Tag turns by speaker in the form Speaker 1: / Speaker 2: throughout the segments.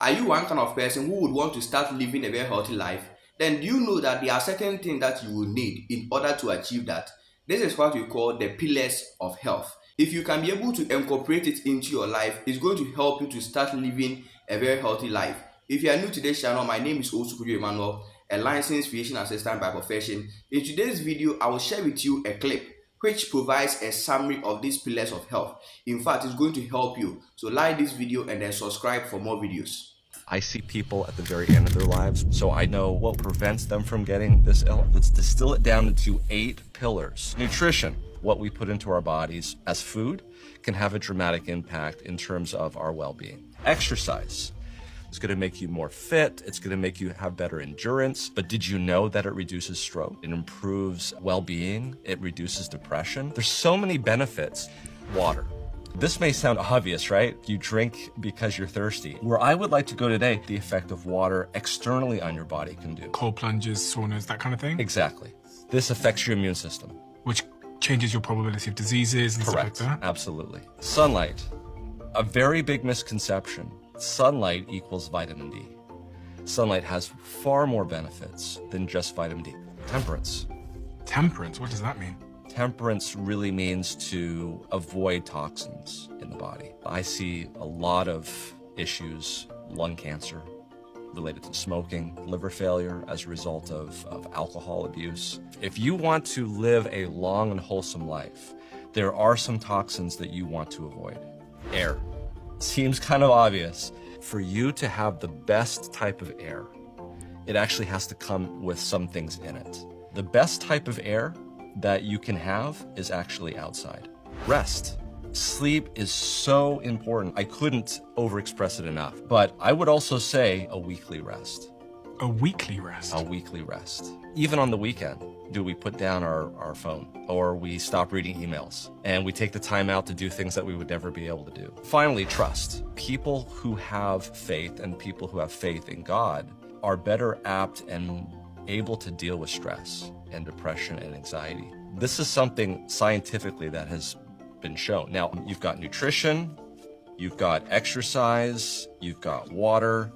Speaker 1: Are you one kind of person who would want to start living a very healthy life? Then do you know that there are certain things that you will need in order to achieve that? This is what we call the pillars of health. If you can be able to incorporate it into your life, it's going to help you to start living a very healthy life. If you are new to this channel, my name is Osukudu Emmanuel, a licensed physician assistant by profession. In today's video, I will share with you a clip which provides a summary of these pillars of health. In fact, it's going to help you. So like this video and then subscribe for more videos.
Speaker 2: I see people at the very end of their lives, so I know what prevents them from getting this ill. Let's distill it down into 8 pillars. Nutrition, what we put into our bodies as food, can have a dramatic impact in terms of our well-being. Exercise. It's going to make you more fit. It's going to make you have better endurance. But did you know that it reduces stroke? It improves well-being. It reduces depression. There's so many benefits. Water. This may sound obvious, right? You drink because you're thirsty. Where I would like to go today, the effect of water externally on your body can do.
Speaker 3: Cold plunges, saunas, that kind of thing?
Speaker 2: Exactly. This affects your immune system.
Speaker 3: Which changes your probability of diseases and
Speaker 2: Correct.
Speaker 3: stuff like that?
Speaker 2: Absolutely. Sunlight. A very big misconception. Sunlight equals vitamin D. Sunlight has far more benefits than just vitamin D. Temperance.
Speaker 3: Temperance, what does that mean?
Speaker 2: Temperance really means to avoid toxins in the body. I see a lot of issues, lung cancer related to smoking, liver failure as a result of alcohol abuse. If you want to live a long and wholesome life, there are some toxins that you want to avoid. Air. Seems kind of obvious. For you to have the best type of air, it actually has to come with some things in it. The best type of air that you can have is actually outside. Rest. Sleep is so important. I couldn't overexpress it enough, but I would also say a weekly rest.
Speaker 3: A weekly rest?
Speaker 2: A weekly rest. Even on the weekend, do we put down our phone or we stop reading emails and we take the time out to do things that we would never be able to do. Finally, trust. People who have faith and people who have faith in God are better apt and able to deal with stress and depression and anxiety. This is something scientifically that has been shown. Now, you've got nutrition, you've got exercise, you've got water,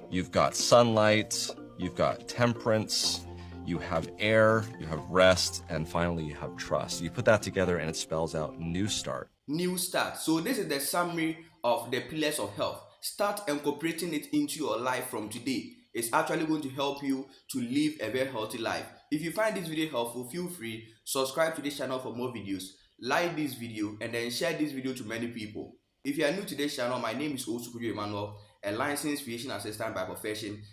Speaker 2: you've got sunlight, you've got temperance, you have air, you have rest, and finally you have trust. You put that together and it spells out new start.
Speaker 1: New start. So this is the summary of the pillars of health. Start incorporating it into your life from today. It's actually going to help you to live a very healthy life. If you find this video helpful, feel free, subscribe to this channel for more videos, like this video, and then share this video to many people. If you are new to this channel, my name is Osukudu Emmanuel, a licensed physician assistant by profession.